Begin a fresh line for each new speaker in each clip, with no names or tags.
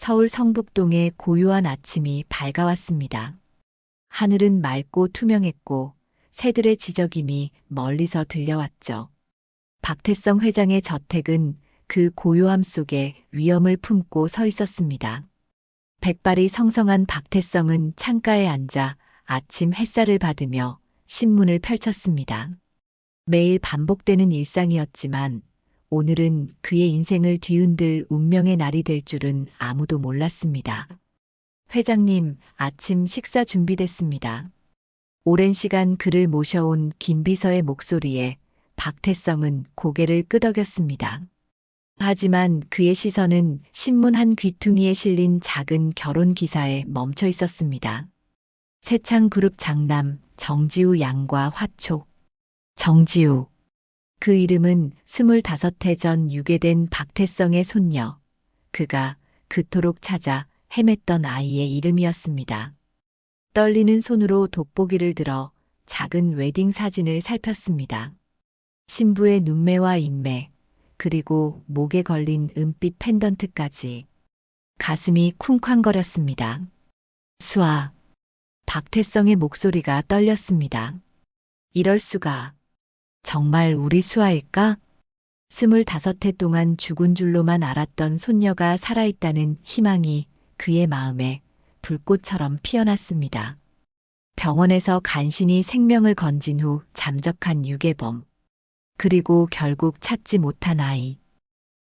서울 성북동의 고요한 아침이 밝아왔습니다. 하늘은 맑고 투명했고 새들의 지저귐이 멀리서 들려왔죠. 박태성 회장의 저택은 그 고요함 속에 위엄을 품고 서 있었습니다. 백발이 성성한 박태성은 창가에 앉아 아침 햇살을 받으며 신문을 펼쳤습니다. 매일 반복되는 일상이었지만 오늘은 그의 인생을 뒤흔들 운명의 날이 될 줄은 아무도 몰랐습니다. 회장님, 아침 식사 준비됐습니다. 오랜 시간 그를 모셔온 김 비서의 목소리에 박태성은 고개를 끄덕였습니다. 하지만 그의 시선은 신문 한 귀퉁이에 실린 작은 결혼 기사에 멈춰 있었습니다. 세창그룹 장남 정지우 양과 화촉. 정지우. 그 이름은 25해 전 유괴된 박태성의 손녀. 그가 그토록 찾아 헤맸던 아이의 이름이었습니다. 떨리는 손으로 돋보기를 들어 작은 웨딩 사진을 살폈습니다. 신부의 눈매와 인매, 그리고 목에 걸린 은빛 펜던트까지. 가슴이 쿵쾅거렸습니다. 수아. 박태성의 목소리가 떨렸습니다. 이럴 수가. 정말 우리 수아일까? 25해 동안 죽은 줄로만 알았던 손녀가 살아있다는 희망이 그의 마음에 불꽃처럼 피어났습니다. 병원에서 간신히 생명을 건진 후 잠적한 유괴범. 그리고 결국 찾지 못한 아이.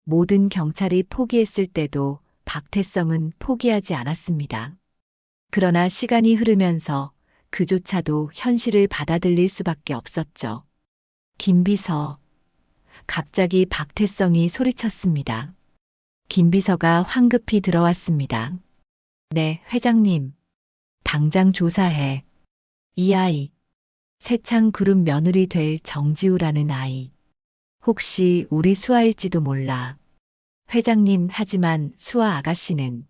모든 경찰이 포기했을 때도 박태성은 포기하지 않았습니다. 그러나 시간이 흐르면서 그조차도 현실을 받아들일 수밖에 없었죠. 김 비서. 갑자기 박태성이 소리쳤습니다. 김 비서가 황급히 들어왔습니다. 네, 회장님. 당장 조사해. 이 아이. 세창그룹 며느리 될 정지우라는 아이. 혹시 우리 수아일지도 몰라. 회장님, 하지만 수아 아가씨는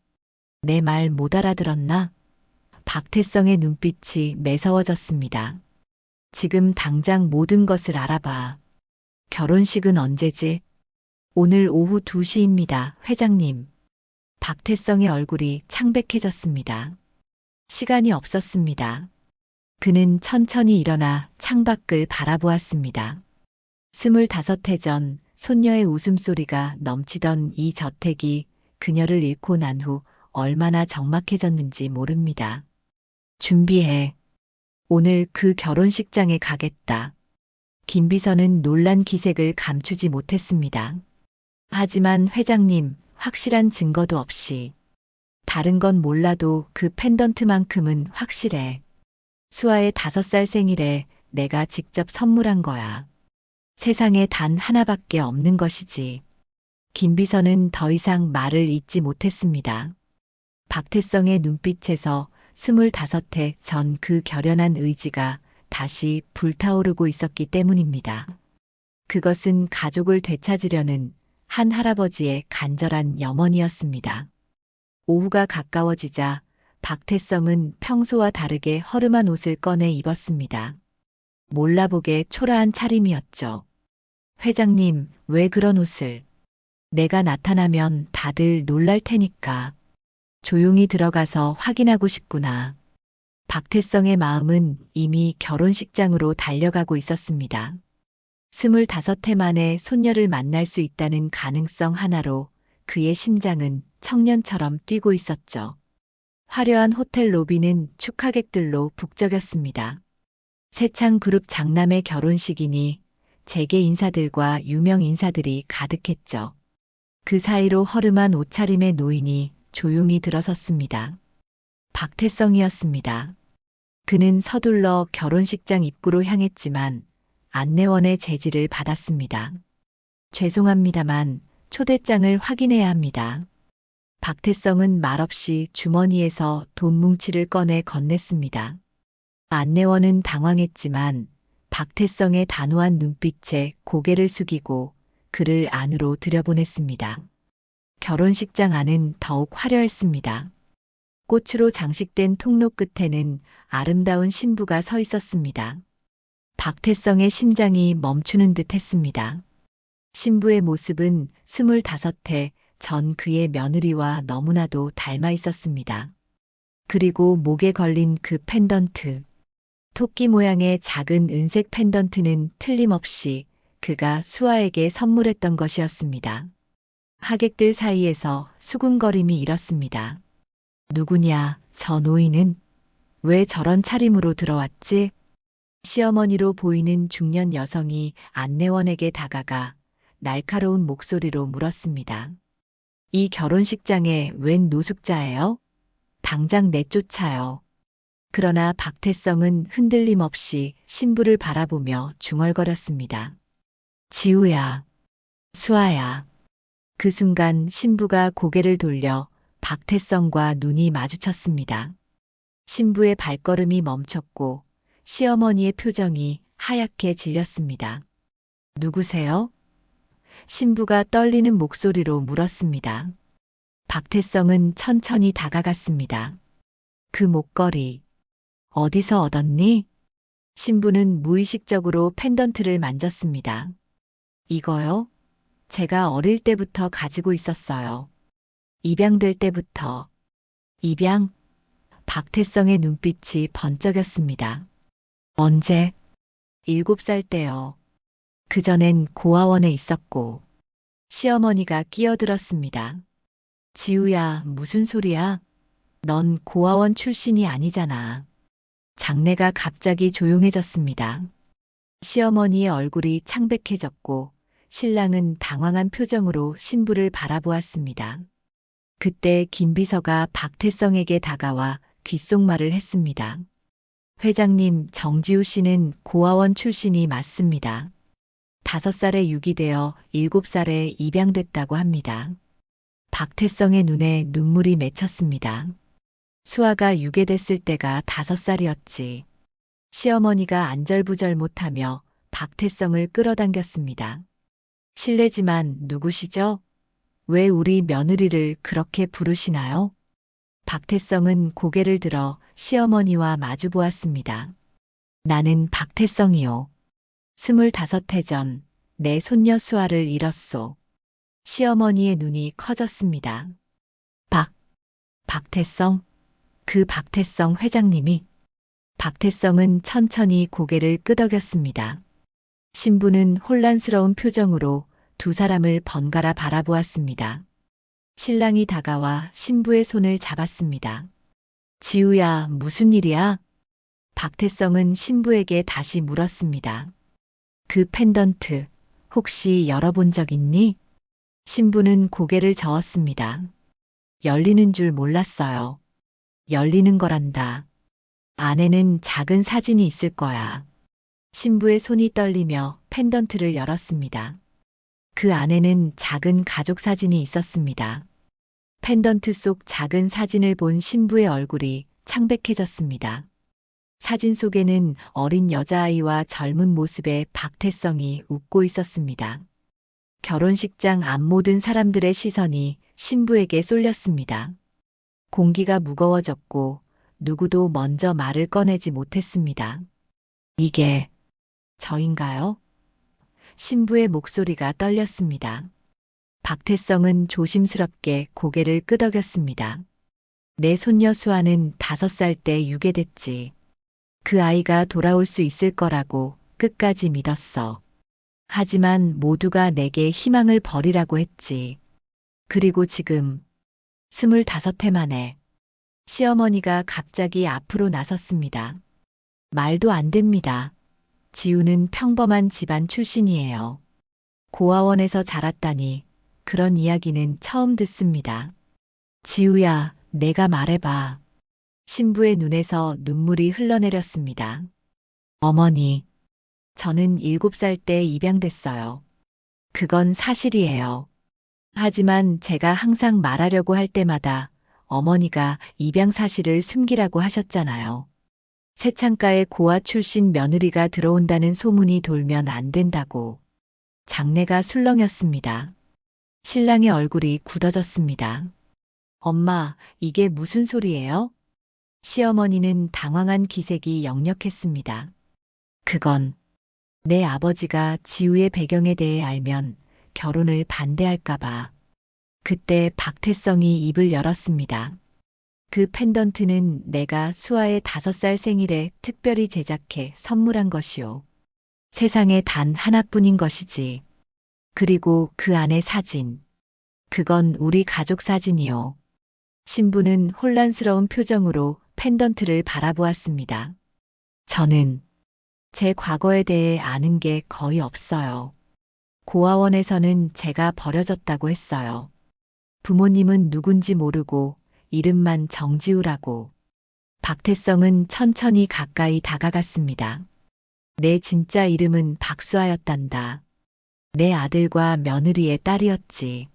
내 말 못 알아들었나? 박태성의 눈빛이 매서워졌습니다. 지금 당장 모든 것을 알아봐. 결혼식은 언제지? 오늘 오후 2시입니다, 회장님. 박태성의 얼굴이 창백해졌습니다. 시간이 없었습니다. 그는 천천히 일어나 창밖을 바라보았습니다. 25해 전 손녀의 웃음소리가 넘치던 이 저택이 그녀를 잃고 난 후 얼마나 적막해졌는지 모릅니다. 준비해. 오늘 그 결혼식장에 가겠다. 김 비서는 놀란 기색을 감추지 못했습니다. 하지만 회장님, 확실한 증거도 없이. 다른 건 몰라도 그 펜던트만큼은 확실해. 수아의 5살 생일에 내가 직접 선물한 거야. 세상에 단 하나밖에 없는 것이지. 김 비서는 더 이상 말을 잇지 못했습니다. 박태성의 눈빛에서 25해 전 그 결연한 의지가 다시 불타오르고 있었기 때문입니다. 그것은 가족을 되찾으려는 한 할아버지의 간절한 염원이었습니다. 오후가 가까워지자 박태성은 평소와 다르게 허름한 옷을 꺼내 입었습니다. 몰라보게 초라한 차림이었죠. 회장님, 왜 그런 옷을? 내가 나타나면 다들 놀랄 테니까. 조용히 들어가서 확인하고 싶구나. 박태성의 마음은 이미 결혼식장으로 달려가고 있었습니다. 25해 만에 손녀를 만날 수 있다는 가능성 하나로 그의 심장은 청년처럼 뛰고 있었죠. 화려한 호텔 로비는 축하객들로 북적였습니다. 세창그룹 장남의 결혼식이니 재계 인사들과 유명 인사들이 가득했죠. 그 사이로 허름한 옷차림의 노인이 조용히 들어섰습니다. 박태성이었습니다. 그는 서둘러 결혼식장 입구로 향했지만 안내원의 제지를 받았습니다. 죄송합니다만 초대장을 확인해야 합니다. 박태성은 말없이 주머니에서 돈 뭉치를 꺼내 건넸습니다. 안내원은 당황했지만 박태성의 단호한 눈빛에 고개를 숙이고 그를 안으로 들여보냈습니다. 결혼식장 안은 더욱 화려했습니다. 꽃으로 장식된 통로 끝에는 아름다운 신부가 서 있었습니다. 박태성의 심장이 멈추는 듯 했습니다. 신부의 모습은 25해 전 그의 며느리와 너무나도 닮아 있었습니다. 그리고 목에 걸린 그 펜던트. 토끼 모양의 작은 은색 펜던트는 틀림없이 그가 수아에게 선물했던 것이었습니다. 하객들 사이에서 수군거림이 일었습니다. 누구냐, 저 노인은? 왜 저런 차림으로 들어왔지? 시어머니로 보이는 중년 여성이 안내원에게 다가가 날카로운 목소리로 물었습니다. 이 결혼식장에 웬 노숙자예요? 당장 내쫓아요. 그러나 박태성은 흔들림 없이 신부를 바라보며 중얼거렸습니다. 지우야, 수아야. 그 순간 신부가 고개를 돌려 박태성과 눈이 마주쳤습니다. 신부의 발걸음이 멈췄고 시어머니의 표정이 하얗게 질렸습니다. 누구세요? 신부가 떨리는 목소리로 물었습니다. 박태성은 천천히 다가갔습니다. 그 목걸이, 어디서 얻었니? 신부는 무의식적으로 펜던트를 만졌습니다. 이거요? 제가 어릴 때부터 가지고 있었어요. 입양될 때부터. 입양? 박태성의 눈빛이 번쩍였습니다. 언제? 7살 때요. 그전엔 고아원에 있었고. 시어머니가 끼어들었습니다. 지우야, 무슨 소리야? 넌 고아원 출신이 아니잖아. 장내가 갑자기 조용해졌습니다. 시어머니의 얼굴이 창백해졌고 신랑은 당황한 표정으로 신부를 바라보았습니다. 그때 김비서가 박태성에게 다가와 귓속말을 했습니다. 회장님, 정지우 씨는 고아원 출신이 맞습니다. 5살에 유기되어 7살에 입양됐다고 합니다. 박태성의 눈에 눈물이 맺혔습니다. 수아가 유괴됐을 때가 5살이었지. 시어머니가 안절부절 못하며 박태성을 끌어당겼습니다. 실례지만 누구시죠? 왜 우리 며느리를 그렇게 부르시나요? 박태성은 고개를 들어 시어머니와 마주 보았습니다. 나는 박태성이요. 25해 전 내 손녀 수아를 잃었소. 시어머니의 눈이 커졌습니다. 박태성? 그 박태성 회장님이? 박태성은 천천히 고개를 끄덕였습니다. 신부는 혼란스러운 표정으로 두 사람을 번갈아 바라보았습니다. 신랑이 다가와 신부의 손을 잡았습니다. 지우야, 무슨 일이야? 박태성은 신부에게 다시 물었습니다. 그 펜던트, 혹시 열어본 적 있니? 신부는 고개를 저었습니다. 열리는 줄 몰랐어요. 열리는 거란다. 안에는 작은 사진이 있을 거야. 신부의 손이 떨리며 펜던트를 열었습니다. 그 안에는 작은 가족 사진이 있었습니다. 펜던트 속 작은 사진을 본 신부의 얼굴이 창백해졌습니다. 사진 속에는 어린 여자아이와 젊은 모습의 박태성이 웃고 있었습니다. 결혼식장 앞 모든 사람들의 시선이 신부에게 쏠렸습니다. 공기가 무거워졌고 누구도 먼저 말을 꺼내지 못했습니다. 이게 저인가요? 신부의 목소리가 떨렸습니다. 박태성은 조심스럽게 고개를 끄덕였습니다. 내 손녀 수아는 5살 때 유괴됐지. 그 아이가 돌아올 수 있을 거라고 끝까지 믿었어. 하지만 모두가 내게 희망을 버리라고 했지. 그리고 지금 25해 만에 시어머니가 갑자기 앞으로 나섰습니다. 말도 안 됩니다. 지우는 평범한 집안 출신이에요. 고아원에서 자랐다니 그런 이야기는 처음 듣습니다. 지우야, 내가 말해봐. 신부의 눈에서 눈물이 흘러내렸습니다. 어머니, 저는 7살 때 입양됐어요. 그건 사실이에요. 하지만 제가 항상 말하려고 할 때마다 어머니가 입양 사실을 숨기라고 하셨잖아요. 새창가에 고아 출신 며느리가 들어온다는 소문이 돌면 안 된다고. 장내가 술렁였습니다. 신랑의 얼굴이 굳어졌습니다. 엄마, 이게 무슨 소리예요? 시어머니는 당황한 기색이 역력했습니다. 그건 내 아버지가 지우의 배경에 대해 알면 결혼을 반대할까봐. 그때 박태성이 입을 열었습니다. 그 펜던트는 내가 수아의 5살 생일에 특별히 제작해 선물한 것이오. 세상에 단 하나뿐인 것이지. 그리고 그 안에 사진. 그건 우리 가족 사진이요. 신부는 혼란스러운 표정으로 펜던트를 바라보았습니다. 저는 제 과거에 대해 아는 게 거의 없어요. 고아원에서는 제가 버려졌다고 했어요. 부모님은 누군지 모르고 이름만 정지우라고. 박태성은 천천히 가까이 다가갔습니다. 내 진짜 이름은 박수아였단다. 내 아들과 며느리의 딸이었지.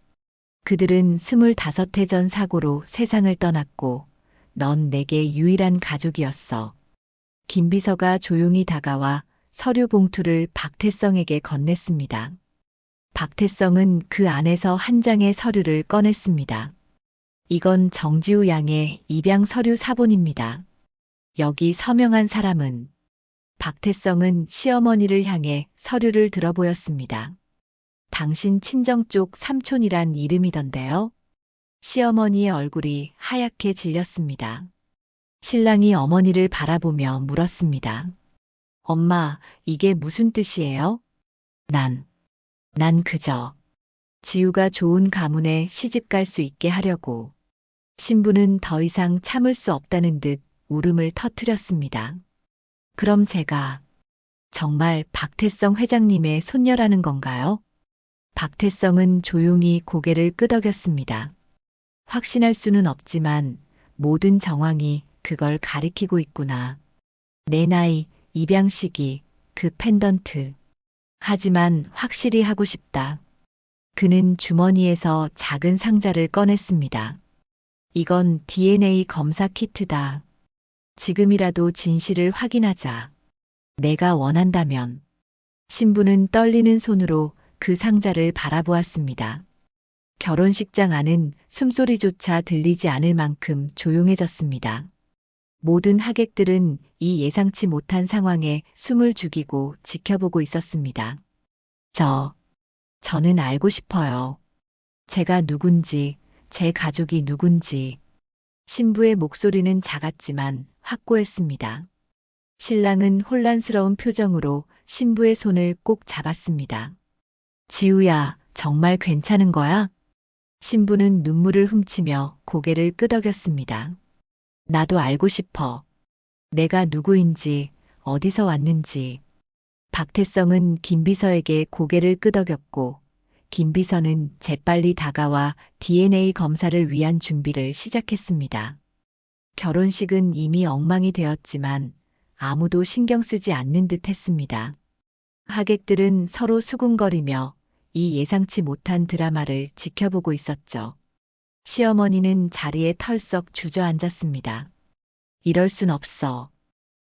그들은 25해 전 사고로 세상을 떠났고 넌 내게 유일한 가족이었어. 김비서가 조용히 다가와 서류 봉투를 박태성에게 건넸습니다. 박태성은 그 안에서 한 장의 서류를 꺼냈습니다. 이건 정지우 양의 입양 서류 사본입니다. 여기 서명한 사람은 박태성은 시어머니를 향해 서류를 들어 보였습니다. 당신 친정 쪽 삼촌이란 이름이던데요. 시어머니의 얼굴이 하얗게 질렸습니다. 신랑이 어머니를 바라보며 물었습니다. 엄마, 이게 무슨 뜻이에요? 난 그저 지우가 좋은 가문에 시집 갈 수 있게 하려고. 신부는 더 이상 참을 수 없다는 듯 울음을 터뜨렸습니다. 그럼 제가 정말 박태성 회장님의 손녀라는 건가요? 박태성은 조용히 고개를 끄덕였습니다. 확신할 수는 없지만 모든 정황이 그걸 가리키고 있구나. 내 나이, 입양 시기, 그 펜던트. 하지만 확실히 하고 싶다. 그는 주머니에서 작은 상자를 꺼냈습니다. 이건 DNA 검사 키트다. 지금이라도 진실을 확인하자. 내가 원한다면. 신부는 떨리는 손으로 그 상자를 바라보았습니다. 결혼식장 안은 숨소리조차 들리지 않을 만큼 조용해졌습니다. 모든 하객들은 이 예상치 못한 상황에 숨을 죽이고 지켜보고 있었습니다. 저는 알고 싶어요. 제가 누군지, 제 가족이 누군지. 신부의 목소리는 작았지만 확고했습니다. 신랑은 혼란스러운 표정으로 신부의 손을 꼭 잡았습니다. 지우야, 정말 괜찮은 거야? 신부는 눈물을 훔치며 고개를 끄덕였습니다. 나도 알고 싶어. 내가 누구인지, 어디서 왔는지. 박태성은 김비서에게 고개를 끄덕였고, 김비서는 재빨리 다가와 DNA 검사를 위한 준비를 시작했습니다. 결혼식은 이미 엉망이 되었지만 아무도 신경 쓰지 않는 듯 했습니다. 하객들은 서로 수군거리며 이 예상치 못한 드라마를 지켜보고 있었죠. 시어머니는 자리에 털썩 주저앉았습니다. 이럴 순 없어.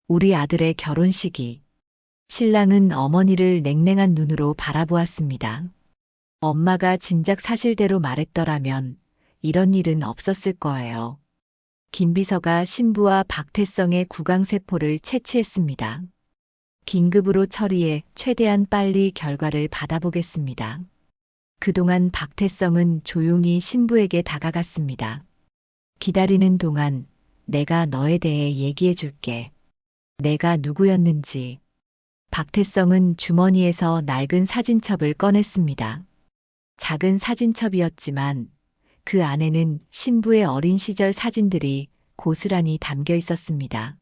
우리 아들의 결혼식이. 신랑은 어머니를 냉랭한 눈으로 바라보았습니다. 엄마가 진작 사실대로 말했더라면 이런 일은 없었을 거예요. 김비서가 신부와 박태성의 구강세포를 채취했습니다. 긴급으로 처리해 최대한 빨리 결과를 받아보겠습니다. 그동안 박태성은 조용히 신부에게 다가갔습니다. 기다리는 동안 내가 너에 대해 얘기해 줄게. 내가 누구였는지. 박태성은 주머니에서 낡은 사진첩을 꺼냈습니다. 작은 사진첩이었지만 그 안에는 신부의 어린 시절 사진들이 고스란히 담겨 있었습니다.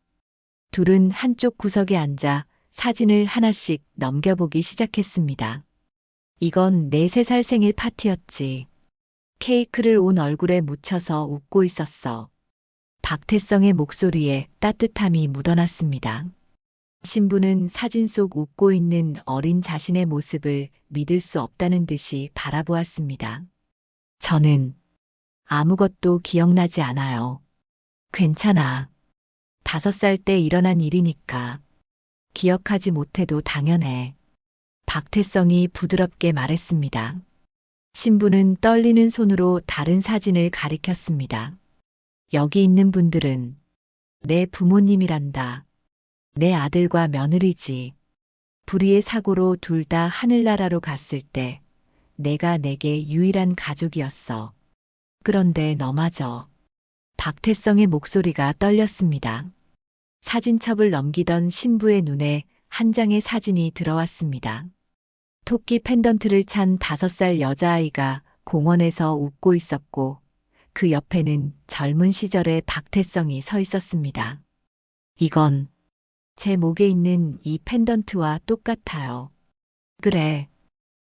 둘은 한쪽 구석에 앉아 사진을 하나씩 넘겨보기 시작했습니다. 이건 내 3살 생일 파티였지. 케이크를 온 얼굴에 묻혀서 웃고 있었어. 박태성의 목소리에 따뜻함이 묻어났습니다. 신부는 사진 속 웃고 있는 어린 자신의 모습을 믿을 수 없다는 듯이 바라보았습니다. 저는 아무것도 기억나지 않아요. 괜찮아. 5살 때 일어난 일이니까. 기억하지 못해도 당연해. 박태성이 부드럽게 말했습니다. 신부는 떨리는 손으로 다른 사진을 가리켰습니다. 여기 있는 분들은 내 부모님이란다. 내 아들과 며느리지. 불의의 사고로 둘 다 하늘나라로 갔을 때 내가 내게 유일한 가족이었어. 그런데 너마저. 박태성의 목소리가 떨렸습니다. 사진첩을 넘기던 신부의 눈에 한 장의 사진이 들어왔습니다. 토끼 펜던트를 찬 5살 여자아이가 공원에서 웃고 있었고 그 옆에는 젊은 시절의 박태성이 서 있었습니다. 이건 제 목에 있는 이 펜던트와 똑같아요. 그래.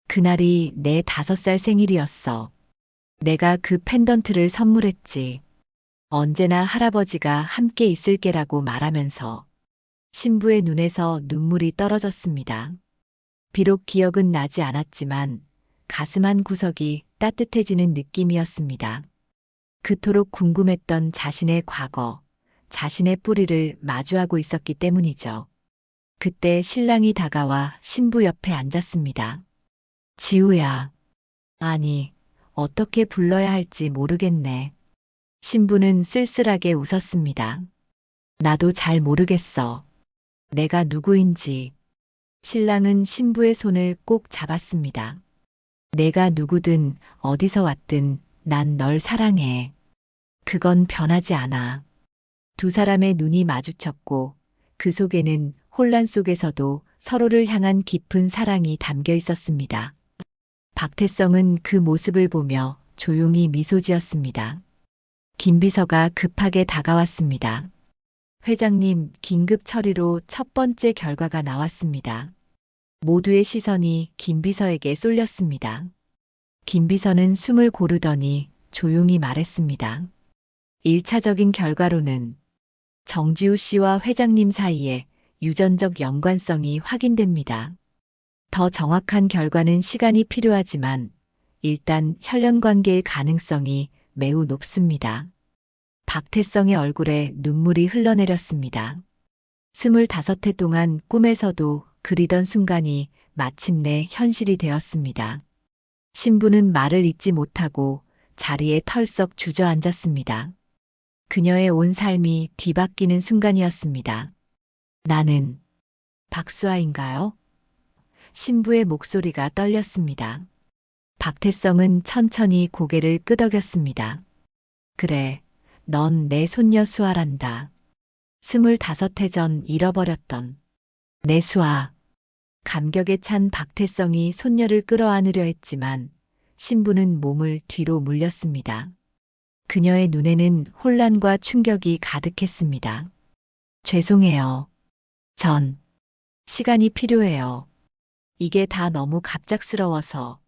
그날이 내 5살 생일이었어. 내가 그 펜던트를 선물했지. 언제나 할아버지가 함께 있을게라고 말하면서 신부의 눈에서 눈물이 떨어졌습니다. 비록 기억은 나지 않았지만 가슴 한 구석이 따뜻해지는 느낌이었습니다. 그토록 궁금했던 자신의 과거, 자신의 뿌리를 마주하고 있었기 때문이죠. 그때 신랑이 다가와 신부 옆에 앉았습니다. 지우야. 아니, 어떻게 불러야 할지 모르겠네. 신부는 쓸쓸하게 웃었습니다. 나도 잘 모르겠어. 내가 누구인지. 신랑은 신부의 손을 꼭 잡았습니다. 내가 누구든 어디서 왔든 난 널 사랑해. 그건 변하지 않아. 두 사람의 눈이 마주쳤고 그 속에는 혼란 속에서도 서로를 향한 깊은 사랑이 담겨 있었습니다. 박태성은 그 모습을 보며 조용히 미소 지었습니다. 김비서가 급하게 다가왔습니다. 회장님, 긴급 처리로 첫 번째 결과가 나왔습니다. 모두의 시선이 김비서에게 쏠렸습니다. 김비서는 숨을 고르더니 조용히 말했습니다. 1차적인 결과로는 정지우 씨와 회장님 사이에 유전적 연관성이 확인됩니다. 더 정확한 결과는 시간이 필요하지만 일단 혈연 관계의 가능성이 매우 높습니다. 박태성의 얼굴에 눈물이 흘러내렸습니다. 25회 동안 꿈에서도 그리던 순간이 마침내 현실이 되었습니다. 신부는 말을 잇지 못하고 자리에 털썩 주저앉았습니다. 그녀의 온 삶이 뒤바뀌는 순간이었습니다. 나는 박수아인가요? 신부의 목소리가 떨렸습니다. 박태성은 천천히 고개를 끄덕였습니다. 그래, 넌 내 손녀 수아란다. 25해 전 잃어버렸던 내 수아. 감격에 찬 박태성이 손녀를 끌어안으려 했지만 신부는 몸을 뒤로 물렸습니다. 그녀의 눈에는 혼란과 충격이 가득했습니다. 죄송해요. 시간이 필요해요. 이게 다 너무 갑작스러워서.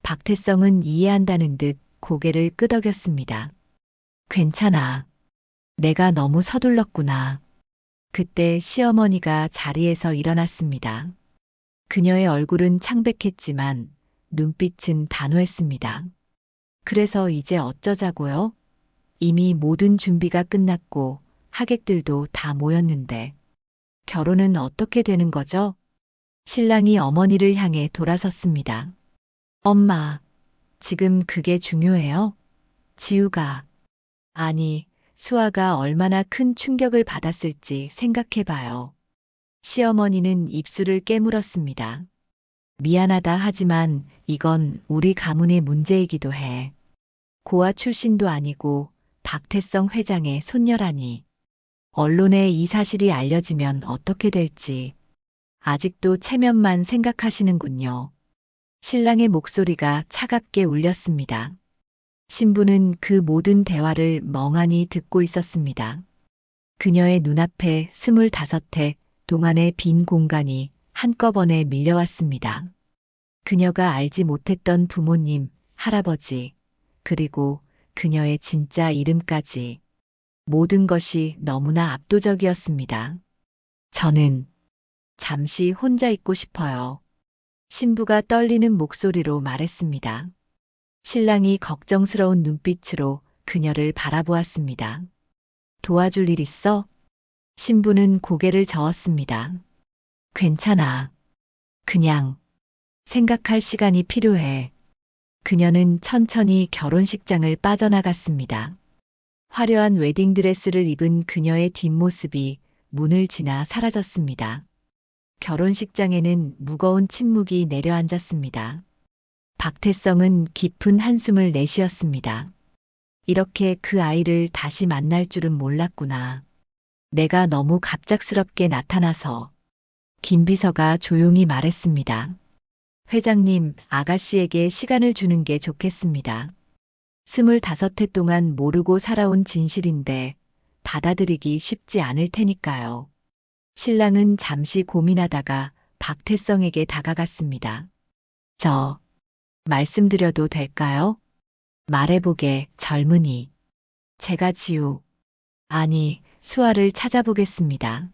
박태성은 이해한다는 듯 고개를 끄덕였습니다. 괜찮아. 내가 너무 서둘렀구나. 그때 시어머니가 자리에서 일어났습니다. 그녀의 얼굴은 창백했지만 눈빛은 단호했습니다. 그래서 이제 어쩌자고요? 이미 모든 준비가 끝났고 하객들도 다 모였는데 결혼은 어떻게 되는 거죠? 신랑이 어머니를 향해 돌아섰습니다. 엄마, 지금 그게 중요해요? 지우가, 아니, 수아가 얼마나 큰 충격을 받았을지 생각해봐요. 시어머니는 입술을 깨물었습니다. 미안하다 하지만 이건 우리 가문의 문제이기도 해. 고아 출신도 아니고 박태성 회장의 손녀라니. 언론에 이 사실이 알려지면 어떻게 될지 아직도 체면만 생각하시는군요. 신랑의 목소리가 차갑게 울렸습니다. 신부는 그 모든 대화를 멍하니 듣고 있었습니다. 그녀의 눈앞에 25해 동안의 빈 공간이 한꺼번에 밀려왔습니다. 그녀가 알지 못했던 부모님, 할아버지, 그리고 그녀의 진짜 이름까지. 모든 것이 너무나 압도적이었습니다. 저는 잠시 혼자 있고 싶어요. 신부가 떨리는 목소리로 말했습니다. 신랑이 걱정스러운 눈빛으로 그녀를 바라보았습니다. 도와줄 일 있어? 신부는 고개를 저었습니다. 괜찮아. 그냥 생각할 시간이 필요해. 그녀는 천천히 결혼식장을 빠져나갔습니다. 화려한 웨딩드레스를 입은 그녀의 뒷모습이 문을 지나 사라졌습니다. 결혼식장에는 무거운 침묵이 내려앉았습니다. 박태성은 깊은 한숨을 내쉬었습니다. 이렇게 그 아이를 다시 만날 줄은 몰랐구나. 내가 너무 갑작스럽게 나타나서 김 비서가 조용히 말했습니다. 회장님, 아가씨에게 시간을 주는 게 좋겠습니다. 25해 동안 모르고 살아온 진실인데 받아들이기 쉽지 않을 테니까요. 신랑은 잠시 고민하다가 박태성에게 다가갔습니다. 저, 말씀드려도 될까요? 말해보게, 젊은이. 제가 아니, 수아를 찾아보겠습니다.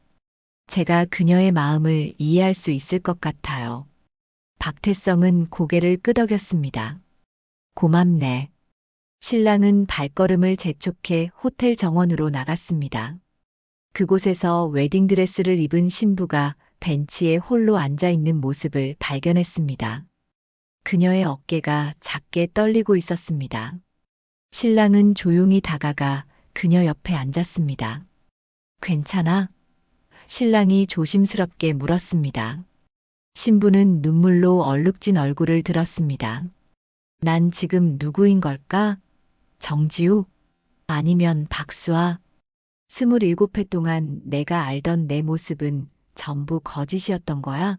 제가 그녀의 마음을 이해할 수 있을 것 같아요. 박태성은 고개를 끄덕였습니다. 고맙네. 신랑은 발걸음을 재촉해 호텔 정원으로 나갔습니다. 그곳에서 웨딩드레스를 입은 신부가 벤치에 홀로 앉아 있는 모습을 발견했습니다. 그녀의 어깨가 작게 떨리고 있었습니다. 신랑은 조용히 다가가 그녀 옆에 앉았습니다. 괜찮아? 신랑이 조심스럽게 물었습니다. 신부는 눈물로 얼룩진 얼굴을 들었습니다. 난 지금 누구인 걸까? 정지우? 아니면 박수아? 27회 동안 내가 알던 내 모습은 전부 거짓이었던 거야?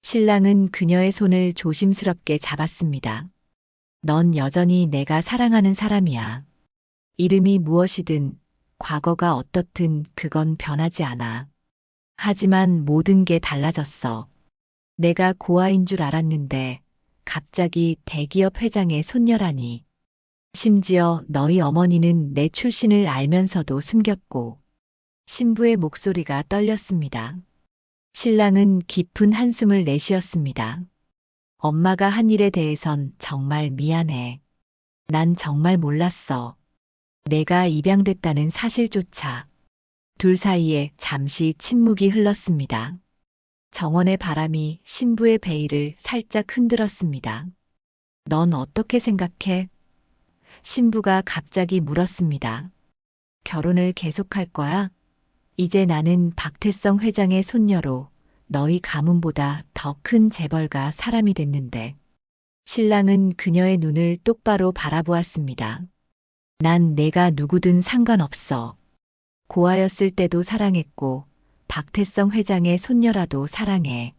신랑은 그녀의 손을 조심스럽게 잡았습니다. 넌 여전히 내가 사랑하는 사람이야. 이름이 무엇이든 과거가 어떻든 그건 변하지 않아. 하지만 모든 게 달라졌어. 내가 고아인 줄 알았는데 갑자기 대기업 회장의 손녀라니. 심지어 너희 어머니는 내 출신을 알면서도 숨겼고. 신부의 목소리가 떨렸습니다. 신랑은 깊은 한숨을 내쉬었습니다. 엄마가 한 일에 대해선 정말 미안해. 난 정말 몰랐어. 내가 입양됐다는 사실조차. 둘 사이에 잠시 침묵이 흘렀습니다. 정원의 바람이 신부의 베일을 살짝 흔들었습니다. 넌 어떻게 생각해? 신부가 갑자기 물었습니다. 결혼을 계속할 거야? 이제 나는 박태성 회장의 손녀로 너희 가문보다 더 큰 재벌가 사람이 됐는데. 신랑은 그녀의 눈을 똑바로 바라보았습니다. 난 내가 누구든 상관없어. 고아였을 때도 사랑했고 박태성 회장의 손녀라도 사랑해.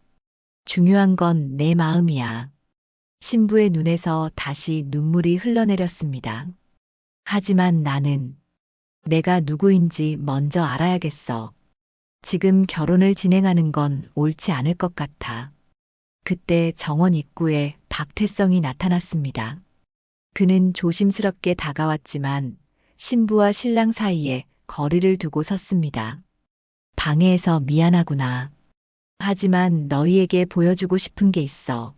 중요한 건 내 마음이야. 신부의 눈에서 다시 눈물이 흘러내렸습니다. 하지만 나는 내가 누구인지 먼저 알아야겠어. 지금 결혼을 진행하는 건 옳지 않을 것 같아. 그때 정원 입구에 박태성이 나타났습니다. 그는 조심스럽게 다가왔지만 신부와 신랑 사이에 거리를 두고 섰습니다. 방해해서 미안하구나. 하지만 너희에게 보여주고 싶은 게 있어.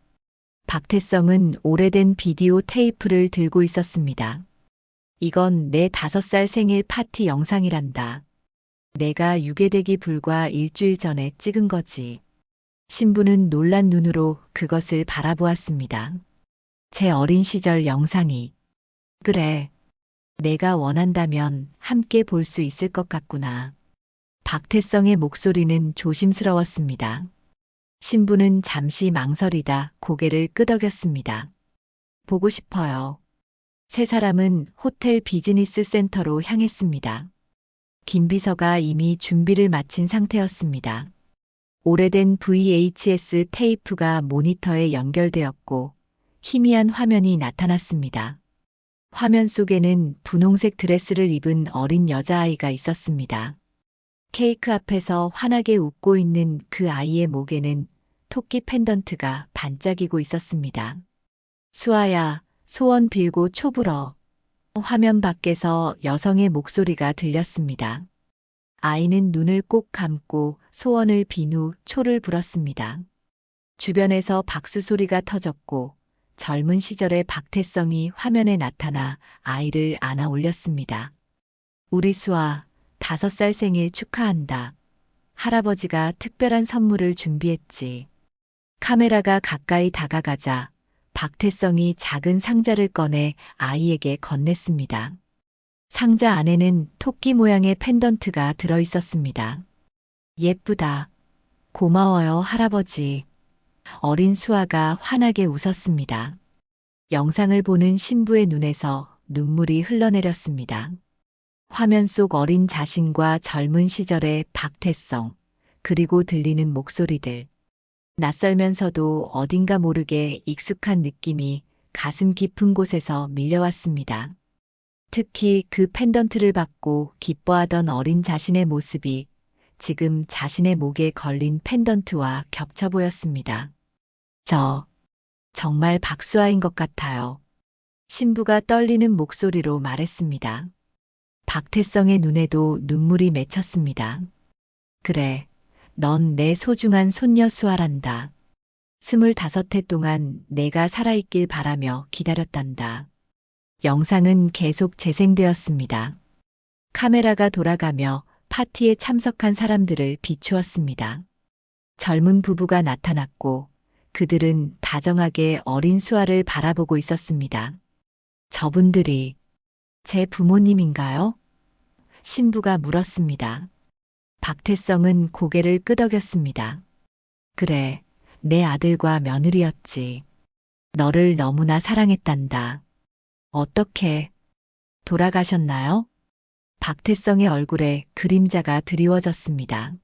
박태성은 오래된 비디오 테이프를 들고 있었습니다. 이건 내 5살 생일 파티 영상이란다. 내가 유괴되기 불과 일주일 전에 찍은 거지. 신부는 놀란 눈으로 그것을 바라보았습니다. 제 어린 시절 영상이. 그래. 내가 원한다면 함께 볼 수 있을 것 같구나. 박태성의 목소리는 조심스러웠습니다. 신부는 잠시 망설이다 고개를 끄덕였습니다. 보고 싶어요. 세 사람은 호텔 비즈니스 센터로 향했습니다. 김 비서가 이미 준비를 마친 상태였습니다. 오래된 VHS 테이프가 모니터에 연결되었고 희미한 화면이 나타났습니다. 화면 속에는 분홍색 드레스를 입은 어린 여자아이가 있었습니다. 케이크 앞에서 환하게 웃고 있는 그 아이의 목에는 토끼 펜던트가 반짝이고 있었습니다. 수아야, 소원 빌고 초 불어. 화면 밖에서 여성의 목소리가 들렸습니다. 아이는 눈을 꼭 감고 소원을 빈 후 초를 불었습니다. 주변에서 박수 소리가 터졌고 젊은 시절의 박태성이 화면에 나타나 아이를 안아 올렸습니다. 우리 수아, 5살 생일 축하한다. 할아버지가 특별한 선물을 준비했지. 카메라가 가까이 다가가자 박태성이 작은 상자를 꺼내 아이에게 건넸습니다. 상자 안에는 토끼 모양의 펜던트가 들어 있었습니다. 예쁘다. 고마워요, 할아버지. 어린 수아가 환하게 웃었습니다. 영상을 보는 신부의 눈에서 눈물이 흘러내렸습니다. 화면 속 어린 자신과 젊은 시절의 박태성, 그리고 들리는 목소리들. 낯설면서도 어딘가 모르게 익숙한 느낌이 가슴 깊은 곳에서 밀려왔습니다. 특히 그 펜던트를 받고 기뻐하던 어린 자신의 모습이 지금 자신의 목에 걸린 펜던트와 겹쳐 보였습니다. 저, 정말 박수아인 것 같아요. 신부가 떨리는 목소리로 말했습니다. 박태성의 눈에도 눈물이 맺혔습니다. 그래, 넌 내 소중한 손녀 수아란다. 25해 동안 내가 살아있길 바라며 기다렸단다. 영상은 계속 재생되었습니다. 카메라가 돌아가며 파티에 참석한 사람들을 비추었습니다. 젊은 부부가 나타났고 그들은 다정하게 어린 수아를 바라보고 있었습니다. 저분들이 제 부모님인가요? 신부가 물었습니다. 박태성은 고개를 끄덕였습니다. 그래, 내 아들과 며느리였지. 너를 너무나 사랑했단다. 어떻게 돌아가셨나요? 박태성의 얼굴에 그림자가 드리워졌습니다.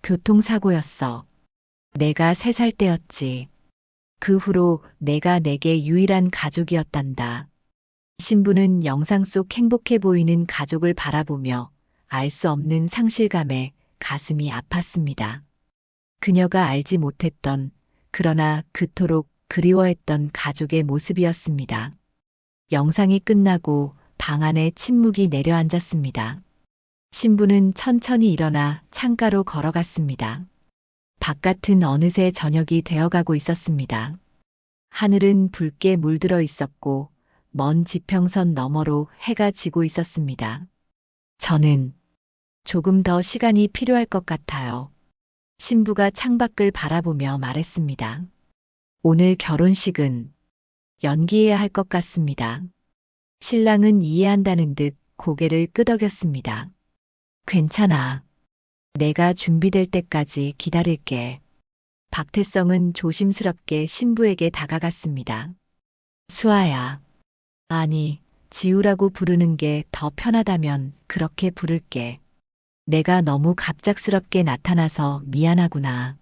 교통사고였어. 내가 3살 때였지. 그 후로 내가 내게 유일한 가족이었단다. 신부는 영상 속 행복해 보이는 가족을 바라보며 알 수 없는 상실감에 가슴이 아팠습니다. 그녀가 알지 못했던, 그러나 그토록 그리워했던 가족의 모습이었습니다. 영상이 끝나고 방 안에 침묵이 내려앉았습니다. 신부는 천천히 일어나 창가로 걸어갔습니다. 바깥은 어느새 저녁이 되어가고 있었습니다. 하늘은 붉게 물들어 있었고 먼 지평선 너머로 해가 지고 있었습니다. 저는 조금 더 시간이 필요할 것 같아요. 신부가 창밖을 바라보며 말했습니다. 오늘 결혼식은 연기해야 할 것 같습니다. 신랑은 이해한다는 듯 고개를 끄덕였습니다. 괜찮아. 내가 준비될 때까지 기다릴게. 박태성은 조심스럽게 신부에게 다가갔습니다. 수아야. 아니, 지우라고 부르는 게 더 편하다면 그렇게 부를게. 내가 너무 갑작스럽게 나타나서 미안하구나.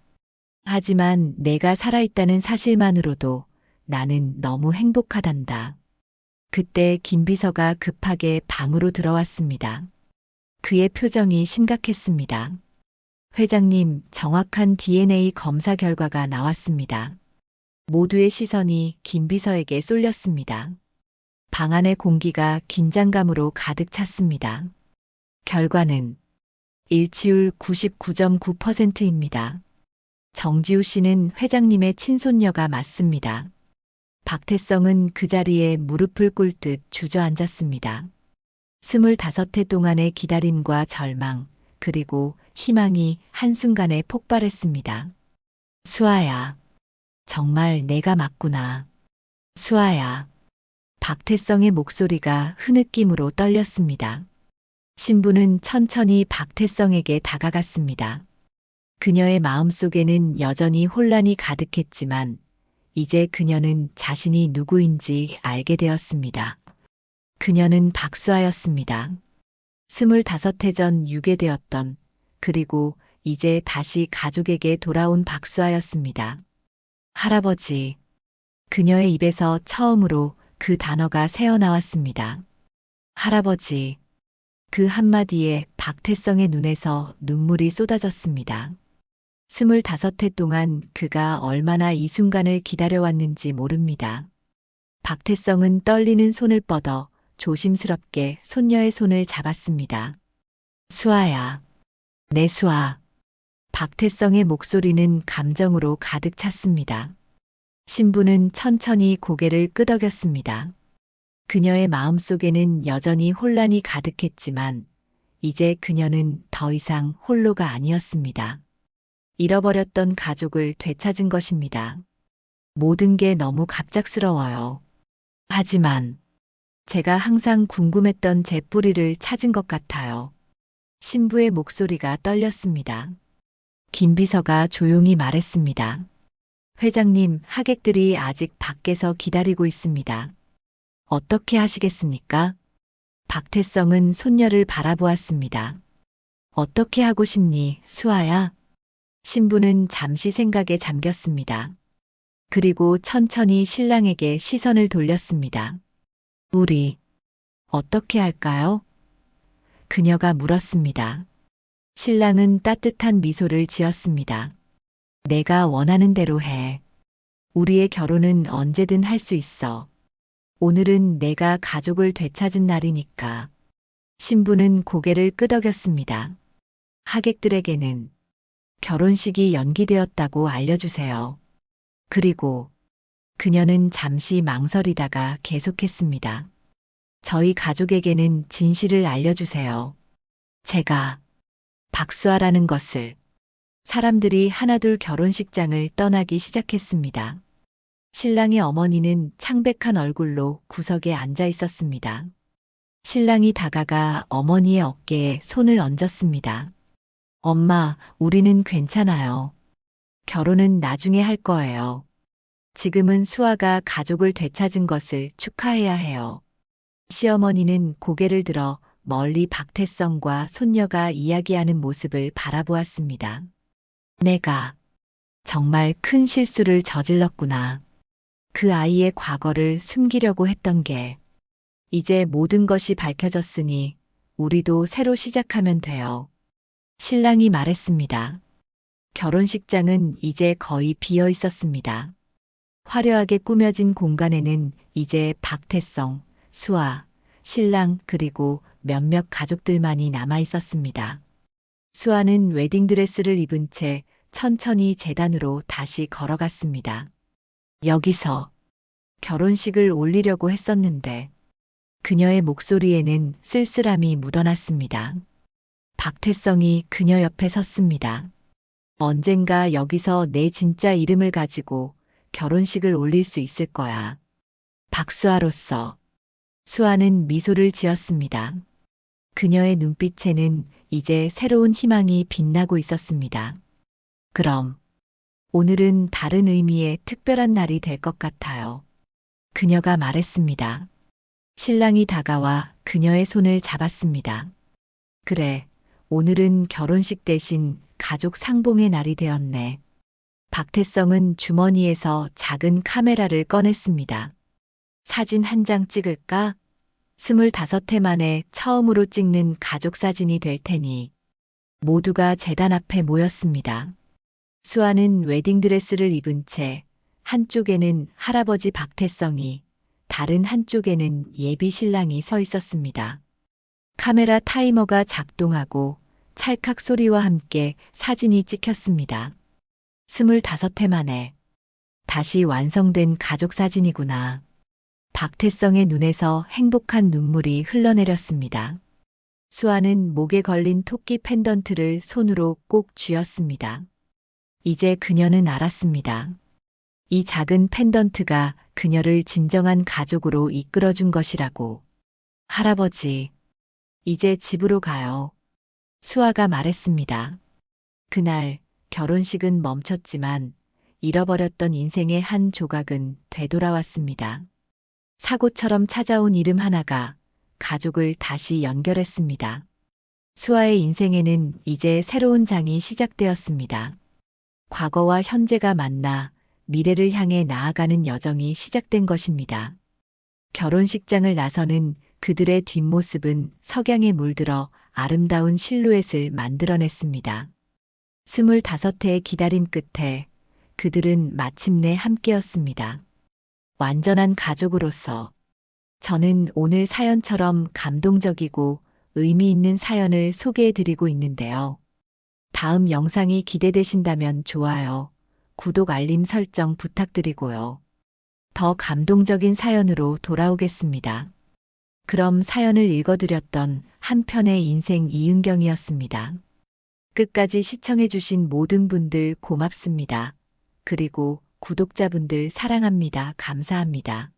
하지만 내가 살아있다는 사실만으로도 나는 너무 행복하단다. 그때 김비서가 급하게 방으로 들어왔습니다. 그의 표정이 심각했습니다. 회장님, 정확한 DNA 검사 결과가 나왔습니다. 모두의 시선이 김비서에게 쏠렸습니다. 방 안의 공기가 긴장감으로 가득 찼습니다. 결과는 일치율 99.9%입니다. 정지우 씨는 회장님의 친손녀가 맞습니다. 박태성은 그 자리에 무릎을 꿇듯 주저앉았습니다. 25해 동안의 기다림과 절망, 그리고 희망이 한순간에 폭발했습니다. 수아야, 정말 내가 맞구나. 수아야. 박태성의 목소리가 흐느낌으로 떨렸습니다. 신부는 천천히 박태성에게 다가갔습니다. 그녀의 마음속에는 여전히 혼란이 가득했지만 이제 그녀는 자신이 누구인지 알게 되었습니다. 그녀는 박수아였습니다. 25해 전 유괴되었던, 그리고 이제 다시 가족에게 돌아온 박수아였습니다. 할아버지. 그녀의 입에서 처음으로 그 단어가 새어나왔습니다. 할아버지. 그 한마디에 박태성의 눈에서 눈물이 쏟아졌습니다. 25해 동안 그가 얼마나 이 순간을 기다려왔는지 모릅니다. 박태성은 떨리는 손을 뻗어 조심스럽게 손녀의 손을 잡았습니다. 수아야. 내 수아. 박태성의 목소리는 감정으로 가득 찼습니다. 신부는 천천히 고개를 끄덕였습니다. 그녀의 마음속에는 여전히 혼란이 가득했지만 이제 그녀는 더 이상 홀로가 아니었습니다. 잃어버렸던 가족을 되찾은 것입니다. 모든 게 너무 갑작스러워요. 하지만 제가 항상 궁금했던 제 뿌리를 찾은 것 같아요. 신부의 목소리가 떨렸습니다. 김비서가 조용히 말했습니다. 회장님, 하객들이 아직 밖에서 기다리고 있습니다. 어떻게 하시겠습니까? 박태성은 손녀를 바라보았습니다. 어떻게 하고 싶니, 수아야? 신부는 잠시 생각에 잠겼습니다. 그리고 천천히 신랑에게 시선을 돌렸습니다. 우리 어떻게 할까요? 그녀가 물었습니다. 신랑은 따뜻한 미소를 지었습니다. 내가 원하는 대로 해. 우리의 결혼은 언제든 할 수 있어. 오늘은 내가 가족을 되찾은 날이니까. 신부는 고개를 끄덕였습니다. 하객들에게는 결혼식이 연기되었다고 알려주세요. 그리고 그녀는 잠시 망설이다가 계속했습니다. 저희 가족에게는 진실을 알려주세요. 제가 박수아라는 것을. 사람들이 하나둘 결혼식장을 떠나기 시작했습니다. 신랑의 어머니는 창백한 얼굴로 구석에 앉아 있었습니다. 신랑이 다가가 어머니의 어깨에 손을 얹었습니다. 엄마, 우리는 괜찮아요. 결혼은 나중에 할 거예요. 지금은 수아가 가족을 되찾은 것을 축하해야 해요. 시어머니는 고개를 들어 멀리 박태성과 손녀가 이야기하는 모습을 바라보았습니다. 내가 정말 큰 실수를 저질렀구나. 그 아이의 과거를 숨기려고 했던 게 이제 모든 것이 밝혀졌으니 우리도 새로 시작하면 돼요. 신랑이 말했습니다. 결혼식장은 이제 거의 비어 있었습니다. 화려하게 꾸며진 공간에는 이제 박태성, 수아, 신랑 그리고 몇몇 가족들만이 남아 있었습니다. 수아는 웨딩드레스를 입은 채 천천히 제단으로 다시 걸어갔습니다. 여기서 결혼식을 올리려고 했었는데 그녀의 목소리에는 쓸쓸함이 묻어났습니다. 박태성이 그녀 옆에 섰습니다. 언젠가 여기서 내 진짜 이름을 가지고 결혼식을 올릴 수 있을 거야. 박수아로서. 수아는 미소를 지었습니다. 그녀의 눈빛에는 이제 새로운 희망이 빛나고 있었습니다. 그럼 오늘은 다른 의미의 특별한 날이 될 것 같아요. 그녀가 말했습니다. 신랑이 다가와 그녀의 손을 잡았습니다. 그래, 오늘은 결혼식 대신 가족 상봉의 날이 되었네. 박태성은 주머니에서 작은 카메라를 꺼냈습니다. 사진 한 장 찍을까? 25해 만에 처음으로 찍는 가족 사진이 될 테니. 모두가 제단 앞에 모였습니다. 수아는 웨딩드레스를 입은 채 한쪽에는 할아버지 박태성이 다른 한쪽에는 예비 신랑이 서 있었습니다. 카메라 타이머가 작동하고 찰칵 소리와 함께 사진이 찍혔습니다. 25해 만에 다시 완성된 가족 사진이구나. 박태성의 눈에서 행복한 눈물이 흘러내렸습니다. 수아는 목에 걸린 토끼 펜던트를 손으로 꼭 쥐었습니다. 이제 그녀는 알았습니다. 이 작은 펜던트가 그녀를 진정한 가족으로 이끌어준 것이라고. 할아버지, 이제 집으로 가요. 수아가 말했습니다. 그날 결혼식은 멈췄지만 잃어버렸던 인생의 한 조각은 되돌아왔습니다. 사고처럼 찾아온 이름 하나가 가족을 다시 연결했습니다. 수아의 인생에는 이제 새로운 장이 시작되었습니다. 과거와 현재가 만나 미래를 향해 나아가는 여정이 시작된 것입니다. 결혼식장을 나서는 그들의 뒷모습은 석양에 물들어 아름다운 실루엣을 만들어냈습니다. 25해의 기다림 끝에 그들은 마침내 함께였습니다. 완전한 가족으로서. 저는 오늘 사연처럼 감동적이고 의미 있는 사연을 소개해드리고 있는데요. 다음 영상이 기대되신다면 좋아요, 구독 알림 설정 부탁드리고요. 더 감동적인 사연으로 돌아오겠습니다. 그럼 사연을 읽어드렸던 한편의 인생 이은경이었습니다. 끝까지 시청해주신 모든 분들 고맙습니다. 그리고 구독자분들 사랑합니다. 감사합니다.